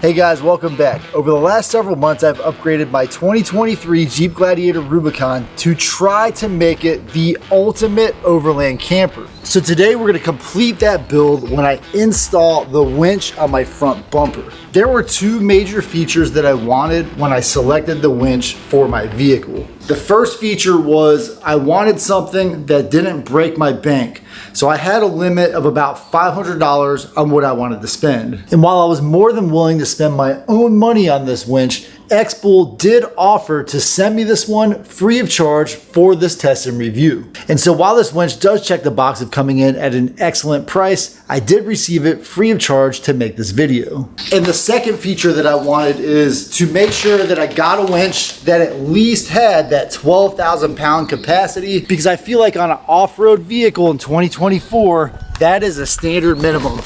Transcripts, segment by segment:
Hey guys, welcome back. Over the last several months, I've upgraded my 2023 Jeep Gladiator Rubicon to try to make it the ultimate overland camper. So today we're gonna complete that build when I install the winch on my front bumper. There were two major features that I wanted when I selected the winch for my vehicle. The first feature was I wanted something that didn't break my bank. So I had a limit of about $500 on what I wanted to spend. And while I was more than willing to spend my own money on this winch, X-BULL did offer to send me this one free of charge for this test and review. And so while this winch does check the box of coming in at an excellent price, I did receive it free of charge to make this video. And the second feature that I wanted is to make sure that I got a winch that at least had that 12,000 pound capacity, because I feel like on an off-road vehicle in 2024, that is a standard minimum.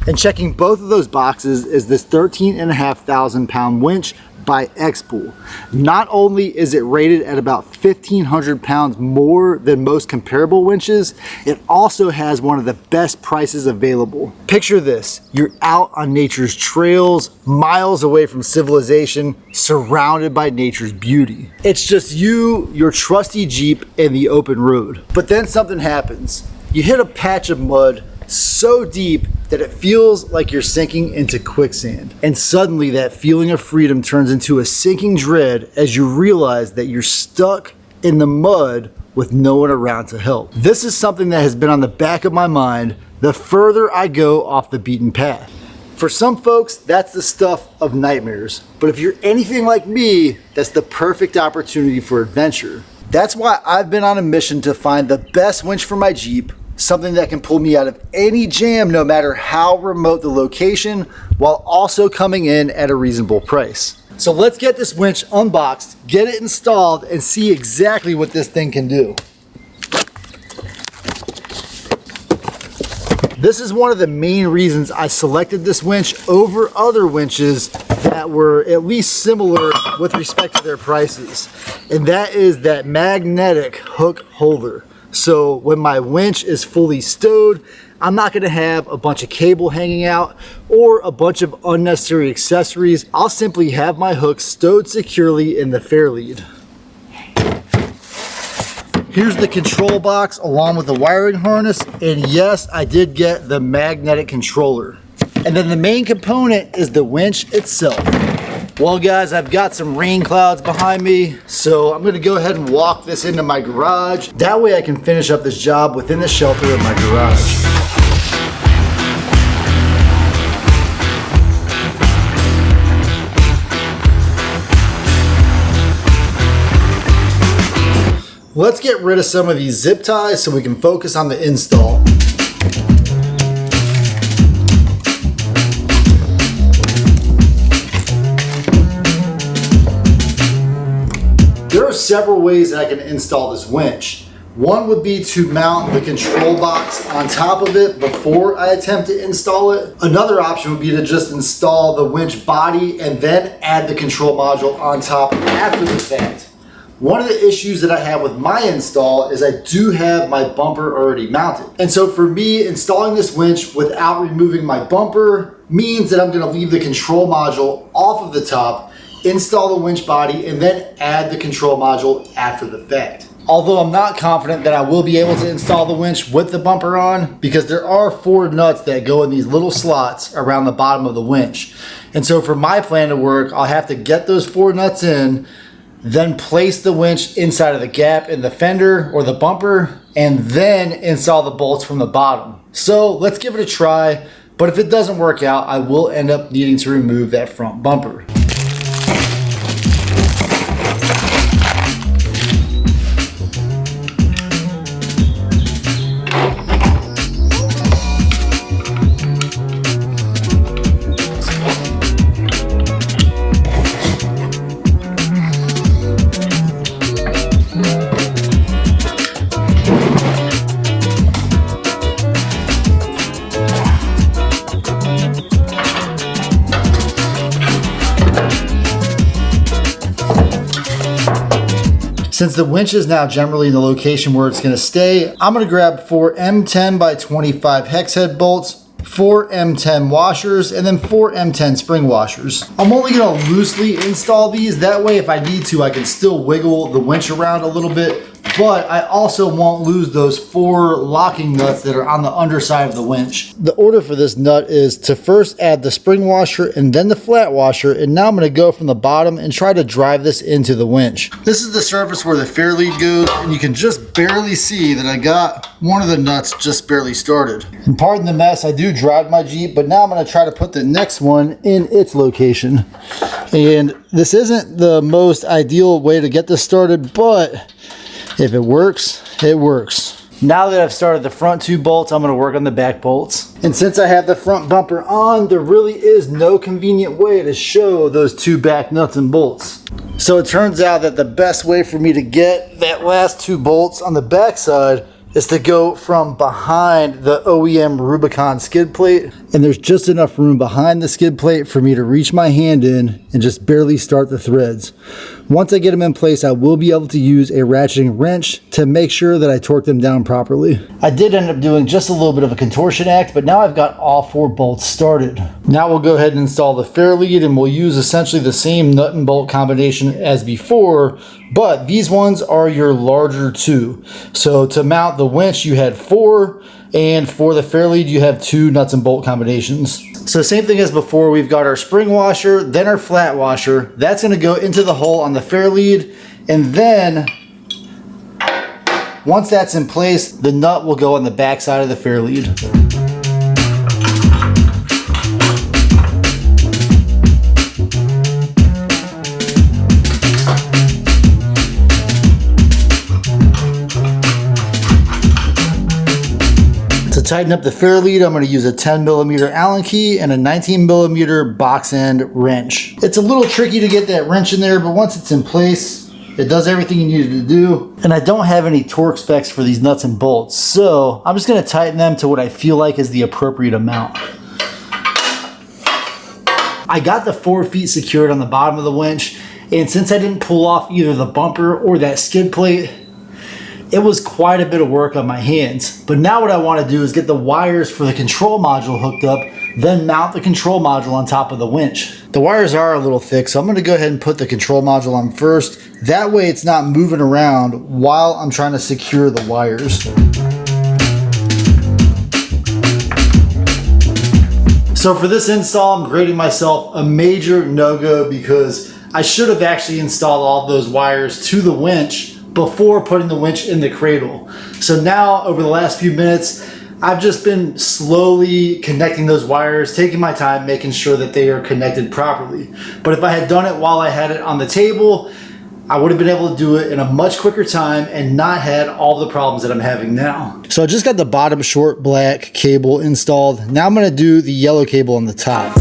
And checking both of those boxes is this 13,500 pound winch by X-BULL. Not only is it rated at about 1,500 pounds more than most comparable winches, it also has one of the best prices available. Picture this, you're out on nature's trails, miles away from civilization, surrounded by nature's beauty. It's just you, your trusty Jeep, and the open road. But then something happens. You hit a patch of mud so deep that it feels like you're sinking into quicksand. And suddenly that feeling of freedom turns into a sinking dread as you realize that you're stuck in the mud with no one around to help. This is something that has been on the back of my mind the further I go off the beaten path. For some folks, that's the stuff of nightmares. But if you're anything like me, that's the perfect opportunity for adventure. That's why I've been on a mission to find the best winch for my Jeep, something that can pull me out of any jam no matter how remote the location, while also coming in at a reasonable price. So let's get this winch unboxed, get it installed, and see exactly what this thing can do. This is one of the main reasons I selected this winch over other winches that were at least similar with respect to their prices. And that is that magnetic hook holder. So when my winch is fully stowed, I'm not gonna have a bunch of cable hanging out or a bunch of unnecessary accessories. I'll simply have my hook stowed securely in the fairlead. Here's the control box along with the wiring harness, and yes, I did get the magnetic controller. And then the main component is the winch itself. Well guys, I've got some rain clouds behind me, so I'm gonna go ahead and walk this into my garage. That way I can finish up this job within the shelter of my garage. Let's get rid of some of these zip ties so we can focus on the install. There are several ways that I can install this winch. One would be to mount the control box on top of it before I attempt to install it. Another option would be to just install the winch body and then add the control module on top after the fact. One of the issues that I have with my install is I do have my bumper already mounted. And so for me, installing this winch without removing my bumper means that I'm gonna leave the control module off of the top, install the winch body, and then add the control module after the fact. Although I'm not confident that I will be able to install the winch with the bumper on, because there are 4 nuts that go in these little slots around the bottom of the winch. And so for my plan to work, I'll have to get those 4 nuts in, then place the winch inside of the gap in the fender or the bumper, and then install the bolts from the bottom. So let's give it a try, but if it doesn't work out, I will end up needing to remove that front bumper. Since the winch is now generally in the location where it's going to stay, I'm going to grab 4 M10 by 25 hex head bolts, 4 M10 washers, and then 4 M10 spring washers. I'm only gonna loosely install these. That way, if I need to, I can still wiggle the winch around a little bit, but I also won't lose those 4 locking nuts that are on the underside of the winch. The order for this nut is to first add the spring washer and then the flat washer, and now I'm gonna go from the bottom and try to drive this into the winch. This is the surface where the fairlead goes, and you can just barely see that I got one of the nuts just barely started. And pardon the mess, I do drive my Jeep, but now I'm gonna try to put the next one in its location. And this isn't the most ideal way to get this started, but if it works, it works. Now that I've started the front 2 bolts, I'm gonna work on the back bolts. And since I have the front bumper on, there really is no convenient way to show those 2 back nuts and bolts. So it turns out that the best way for me to get that last 2 bolts on the back side is to go from behind the OEM Rubicon skid plate, and there's just enough room behind the skid plate for me to reach my hand in and just barely start the threads. Once I get them in place, I will be able to use a ratcheting wrench to make sure that I torque them down properly. I did end up doing just a little bit of a contortion act, but now I've got all 4 bolts started. Now we'll go ahead and install the fairlead, and we'll use essentially the same nut and bolt combination as before, but these ones are your larger 2. So to mount the winch, you had 4, and for the fairlead, you have 2 nuts and bolt combinations. So same thing as before, we've got our spring washer, then our flat washer. That's gonna go into the hole on the fairlead, and then once that's in place, the nut will go on the back side of the fairlead. To tighten up the fairlead, I'm going to use a 10mm Allen key and a 19mm box end wrench. It's a little tricky to get that wrench in there, but once it's in place, it does everything you need it to do. And I don't have any torque specs for these nuts and bolts, so I'm just going to tighten them to what I feel like is the appropriate amount. I got the 4 feet secured on the bottom of the winch, and since I didn't pull off either the bumper or that skid plate, it was quite a bit of work on my hands. But now what I want to do is get the wires for the control module hooked up, then mount the control module on top of the winch. The wires are a little thick, so I'm going to go ahead and put the control module on first. That way it's not moving around while I'm trying to secure the wires. So for this install, I'm grading myself a major no-go because I should have actually installed all those wires to the winch before putting the winch in the cradle. So now over the last few minutes, I've just been slowly connecting those wires, taking my time, making sure that they are connected properly. But if I had done it while I had it on the table, I would have been able to do it in a much quicker time and not had all the problems that I'm having now. So I just got the bottom short black cable installed. Now I'm gonna do the yellow cable on the top.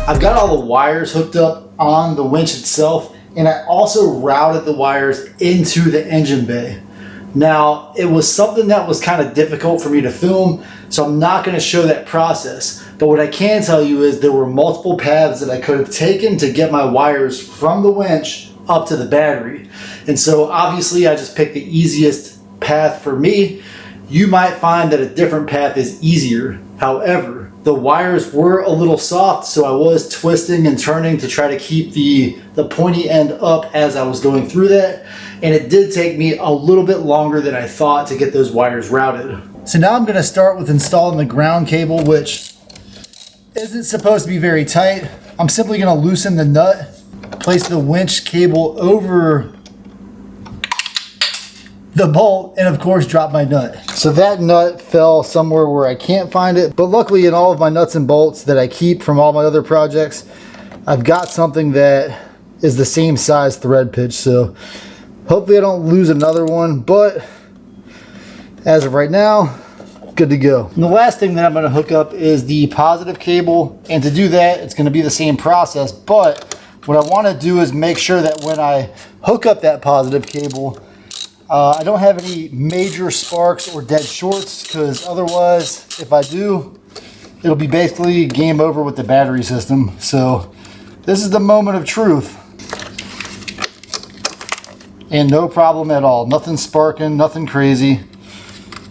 I've got all the wires hooked up on the winch itself, and I also routed the wires into the engine bay. Now, it was something that was kind of difficult for me to film, so I'm not going to show that process. But what I can tell you is there were multiple paths that I could have taken to get my wires from the winch up to the battery. And so obviously I just picked the easiest path for me. You might find that a different path is easier. However, the wires were a little soft, so I was twisting and turning to try to keep the pointy end up as I was going through that. And it did take me a little bit longer than I thought to get those wires routed. So now I'm gonna start with installing the ground cable, which isn't supposed to be very tight. I'm simply gonna loosen the nut, place the winch cable over the bolt, and of course drop my nut. So that nut fell somewhere where I can't find it, but luckily in all of my nuts and bolts that I keep from all my other projects, I've got something that is the same size thread pitch, so hopefully I don't lose another one, but as of right now, good to go. And the last thing that I'm going to hook up is the positive cable, and to do that it's going to be the same process, but what I want to do is make sure that when I hook up that positive cable, I don't have any major sparks or dead shorts, because otherwise, if I do, it'll be basically game over with the battery system. So this is the moment of truth. And no problem at all. Nothing sparking, nothing crazy.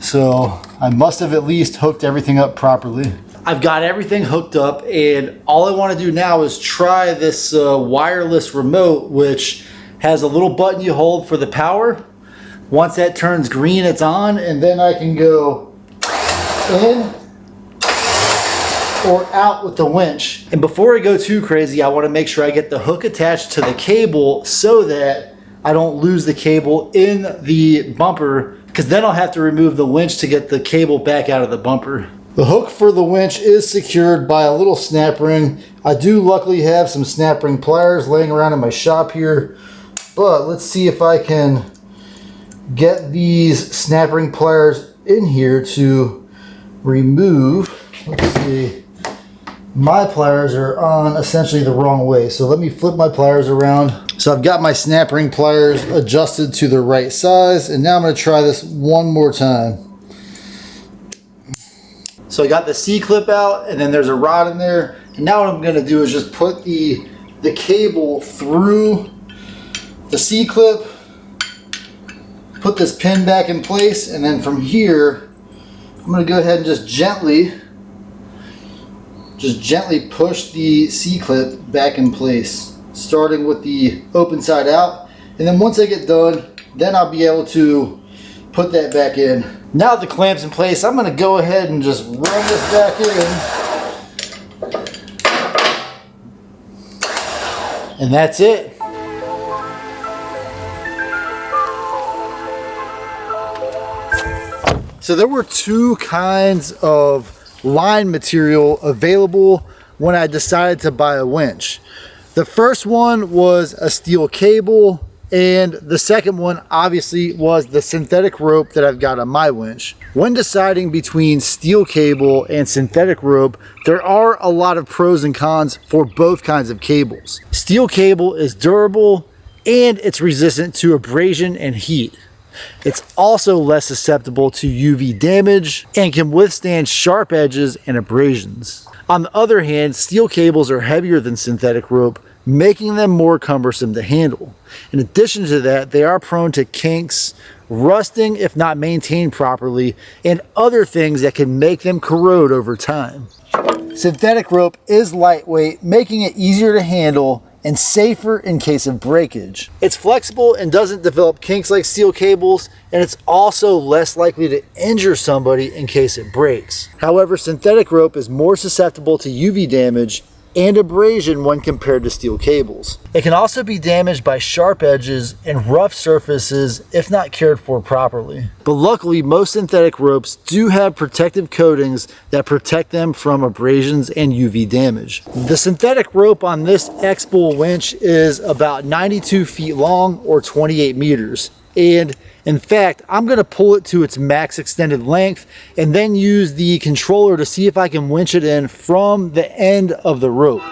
So I must have at least hooked everything up properly. I've got everything hooked up, and all I want to do now is try this wireless remote, which has a little button you hold for the power. Once that turns green, it's on, and then I can go in or out with the winch. And before I go too crazy, I want to make sure I get the hook attached to the cable so that I don't lose the cable in the bumper, because then I'll have to remove the winch to get the cable back out of the bumper. The hook for the winch is secured by a little snap ring. I do luckily have some snap ring pliers laying around in my shop here, but let's see if I can get these snap ring pliers in here to remove. Let's see. My pliers are on essentially the wrong way, so let me flip my pliers around. So I've got my snap ring pliers adjusted to the right size, and now I'm going to try this one more time. So I got the C-clip out, and then there's a rod in there, and now what I'm going to do is just put the cable through the C-clip, put this pin back in place, and then from here I'm going to go ahead and just gently push the C-clip back in place, starting with the open side out. And then once I get done, then I'll be able to put that back in. Now the clamp's in place, I'm going to go ahead and just run this back in. And that's it. So there were two kinds of line material available when I decided to buy a winch. The first one was a steel cable, and the second one obviously was the synthetic rope that I've got on my winch. When deciding between steel cable and synthetic rope, there are a lot of pros and cons for both kinds of cables. Steel cable is durable and it's resistant to abrasion and heat. It's also less susceptible to UV damage and can withstand sharp edges and abrasions. On the other hand, steel cables are heavier than synthetic rope, making them more cumbersome to handle. In addition to that, they are prone to kinks, rusting if not maintained properly, and other things that can make them corrode over time. Synthetic rope is lightweight, making it easier to handle and safer in case of breakage. It's flexible and doesn't develop kinks like steel cables, and it's also less likely to injure somebody in case it breaks. However, synthetic rope is more susceptible to UV damage and abrasion when compared to steel cables. It can also be damaged by sharp edges and rough surfaces if not cared for properly. But luckily, most synthetic ropes do have protective coatings that protect them from abrasions and UV damage. The synthetic rope on this X-BULL winch is about 92 feet long or 28 meters. And in fact, I'm going to pull it to its max extended length and then use the controller to see if I can winch it in from the end of the rope.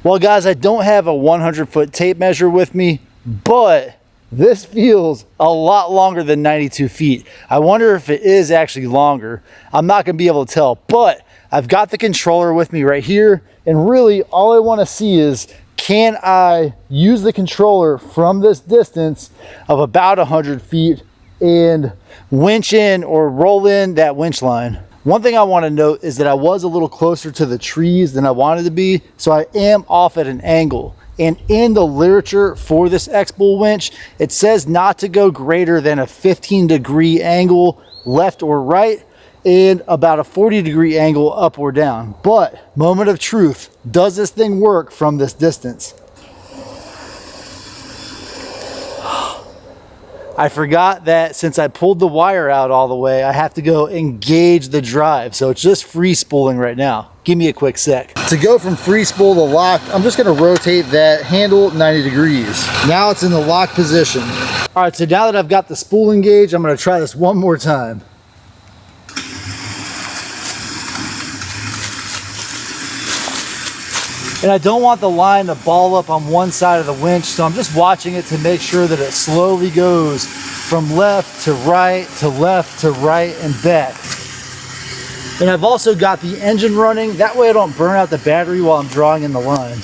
Well guys, I don't have a 100-foot tape measure with me, but this feels a lot longer than 92 feet. I wonder if it is actually longer. I'm not going to be able to tell, but I've got the controller with me right here. And really all I want to see is, can I use the controller from this distance of about 100 feet and winch in or roll in that winch line? One thing I want to note is that I was a little closer to the trees than I wanted to be, so I am off at an angle. And in the literature for this X-BULL winch, it says not to go greater than a 15-degree angle left or right and about a 40-degree angle up or down. But, moment of truth, does this thing work from this distance? I forgot that since I pulled the wire out all the way, I have to go engage the drive. So it's just free spooling right now. Give me a quick sec. To go from free spool to locked, I'm just gonna rotate that handle 90 degrees. Now it's in the lock position. All right, so now that I've got the spool engaged, I'm gonna try this one more time. And I don't want the line to ball up on one side of the winch, so I'm just watching it to make sure that it slowly goes from left to right to left to right and back. And I've also got the engine running, that way I don't burn out the battery while I'm drawing in the line.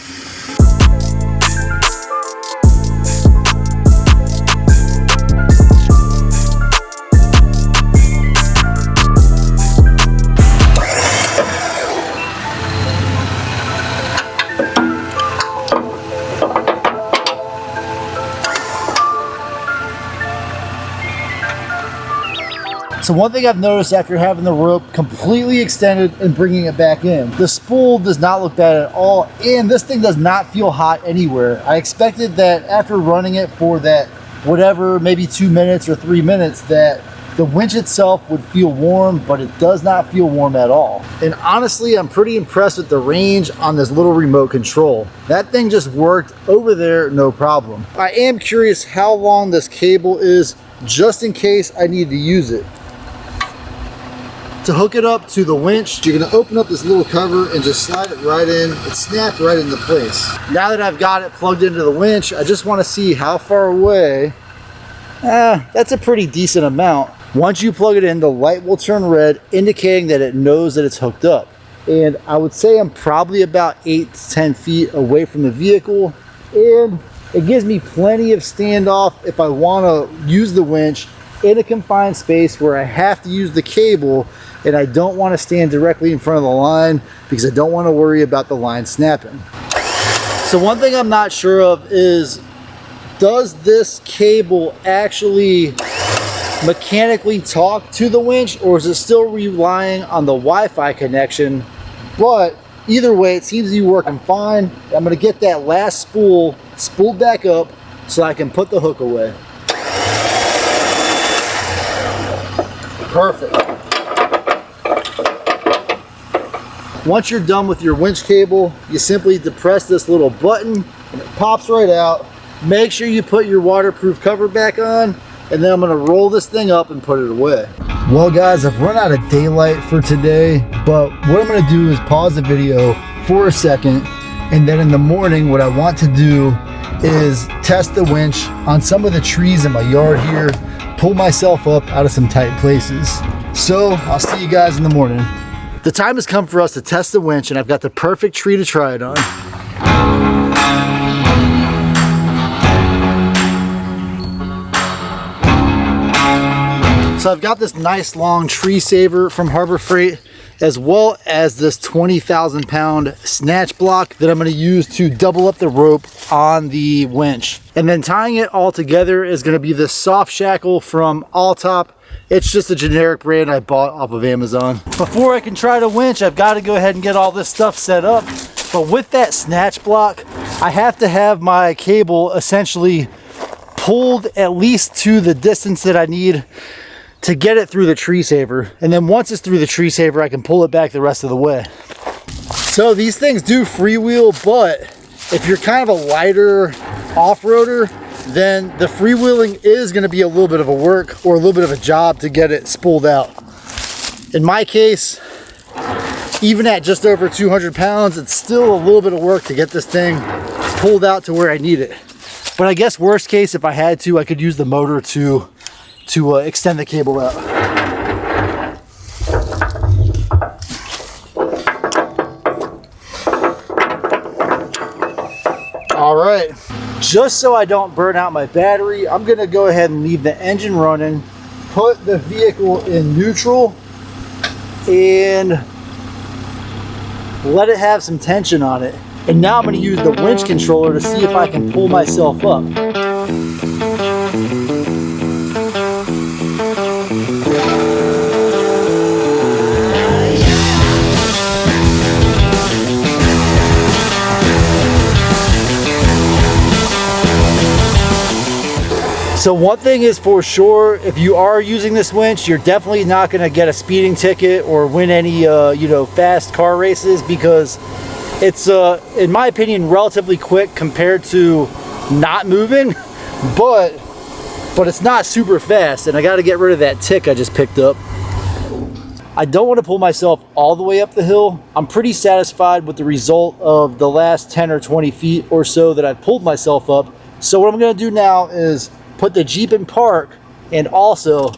So one thing I've noticed after having the rope completely extended and bringing it back in, the spool does not look bad at all, and this thing does not feel hot anywhere. I expected that after running it for that whatever, maybe 2 minutes or 3 minutes, that the winch itself would feel warm, but it does not feel warm at all. And honestly, I'm pretty impressed with the range on this little remote control. That thing just worked over there, no problem. I am curious how long this cable is, just in case I need to use it. To hook it up to the winch, you're gonna open up this little cover and just slide it right in. It snapped right into place. Now that I've got it plugged into the winch, I just wanna see how far away. That's a pretty decent amount. Once you plug it in, the light will turn red, indicating that it knows that it's hooked up. And I would say I'm probably about 8 to 10 feet away from the vehicle. And it gives me plenty of standoff if I wanna use the winch in a confined space where I have to use the cable and I don't want to stand directly in front of the line because I don't want to worry about the line snapping. So one thing I'm not sure of is, does this cable actually mechanically talk to the winch, or is it still relying on the Wi-Fi connection? But either way, it seems to be working fine. I'm going to get that last spool spooled back up so I can put the hook away. Perfect. Once you're done with your winch cable, you simply depress this little button and it pops right out. Make sure you put your waterproof cover back on, and then I'm gonna roll this thing up and put it away. Well guys, I've run out of daylight for today, but what I'm gonna do is pause the video for a second, and then in the morning what I want to do is test the winch on some of the trees in my yard here, pull myself up out of some tight places. So I'll see you guys in the morning. The time has come for us to test the winch, and I've got the perfect tree to try it on. So I've got this nice long tree saver from Harbor Freight, as well as this 20,000 pound snatch block that I'm going to use to double up the rope on the winch. And then tying it all together is going to be this soft shackle from Alltop. It's just a generic brand I bought off of Amazon. Before I can try the winch, I've got to go ahead and get all this stuff set up. But with that snatch block, I have to have my cable essentially pulled at least to the distance that I need to get it through the tree saver. And then once it's through the tree saver, I can pull it back the rest of the way. So these things do freewheel, but if you're kind of a lighter off-roader, then the freewheeling is going to be a little bit of a work or a little bit of a job to get it spooled out. In my case, even at just over 200 pounds, it's still a little bit of work to get this thing pulled out to where I need it. But I guess worst case, if I had to, I could use the motor to extend the cable out. All right, just so I don't burn out my battery, I'm gonna go ahead and leave the engine running, put the vehicle in neutral, and let it have some tension on it. And now I'm gonna use the winch controller to see if I can pull myself up. So one thing is for sure, if you are using this winch, you're definitely not going to get a speeding ticket or win any you know, fast car races, because it's in my opinion relatively quick compared to not moving, but it's not super fast, and I got to get rid of that tick I just picked up. I don't want to pull myself all the way up the hill. I'm pretty satisfied with the result of the last 10 or 20 feet or so that I pulled myself up. So what I'm going to do now is put the Jeep in park and also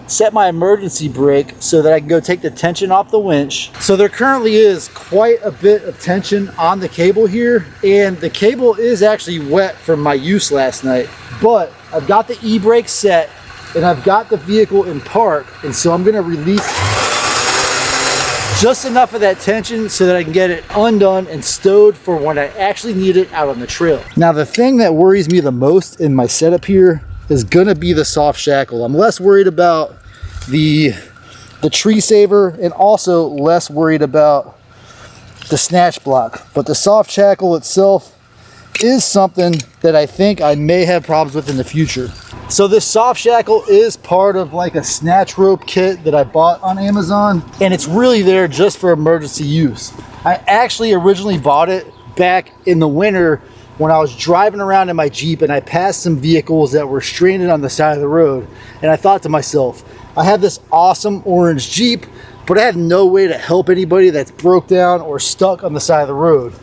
set my emergency brake so that I can go take the tension off the winch. So there currently is quite a bit of tension on the cable here, and the cable is actually wet from my use last night, but I've got the e-brake set and I've got the vehicle in park, and so I'm going to release just enough of that tension so that I can get it undone and stowed for when I actually need it out on the trail. Now the thing that worries me the most in my setup here is gonna be the soft shackle. I'm less worried about the tree saver and also less worried about the snatch block. But the soft shackle itself is something that I think I may have problems with in the future. So this soft shackle is part of like a snatch rope kit that I bought on Amazon, and it's really there just for emergency use. I actually originally bought it back in the winter when I was driving around in my Jeep and I passed some vehicles that were stranded on the side of the road, and I thought to myself, I have this awesome orange Jeep, but I have no way to help anybody that's broke down or stuck on the side of the road.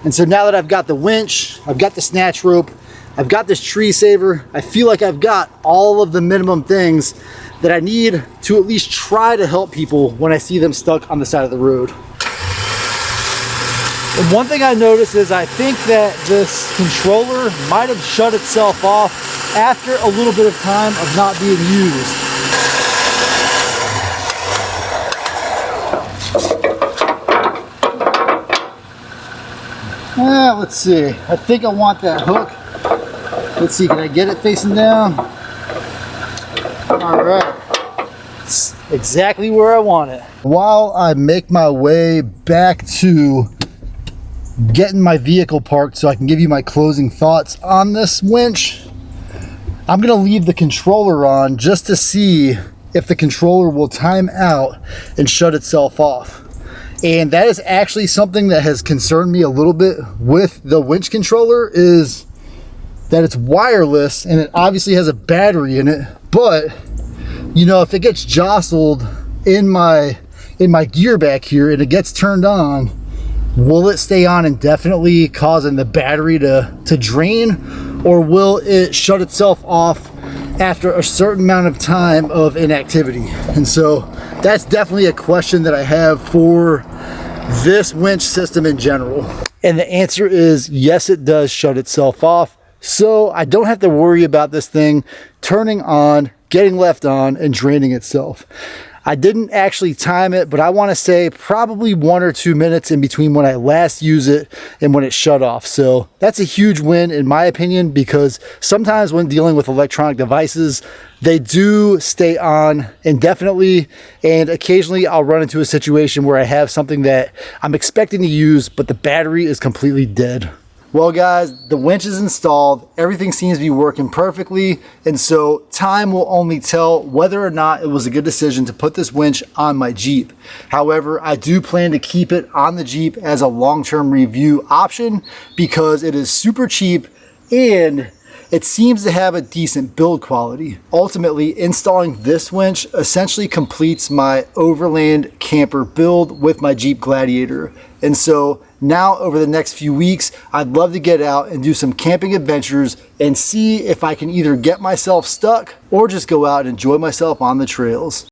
And so now that I've got the winch, I've got the snatch rope, I've got this tree saver, I feel like I've got all of the minimum things that I need to at least try to help people when I see them stuck on the side of the road. And one thing I noticed is I think that this controller might have shut itself off after a little bit of time of not being used. Let's see, I think I want that hook. Let's see, can I get it facing down? All right, it's exactly where I want it. While I make my way back to getting my vehicle parked so I can give you my closing thoughts on this winch, I'm gonna leave the controller on just to see if the controller will time out and shut itself off. And that is actually something that has concerned me a little bit with the winch controller, is that it's wireless and it obviously has a battery in it, but you know, if it gets jostled in my gear back here and it gets turned on, will it stay on indefinitely, causing the battery to drain, or will it shut itself off after a certain amount of time of inactivity? And so that's definitely a question that I have for this winch system in general. And the answer is yes, it does shut itself off. So I don't have to worry about this thing turning on, getting left on, and draining itself. I didn't actually time it, but I want to say probably 1 or 2 minutes in between when I last use it and when it shut off. So that's a huge win in my opinion, because sometimes when dealing with electronic devices, they do stay on indefinitely, and occasionally I'll run into a situation where I have something that I'm expecting to use, but the battery is completely dead. Well guys, the winch is installed, everything seems to be working perfectly, and so time will only tell whether or not it was a good decision to put this winch on my Jeep. However, I do plan to keep it on the Jeep as a long-term review option because it is super cheap and it seems to have a decent build quality. Ultimately, installing this winch essentially completes my overland camper build with my Jeep Gladiator. And so now over the next few weeks, I'd love to get out and do some camping adventures and see if I can either get myself stuck or just go out and enjoy myself on the trails.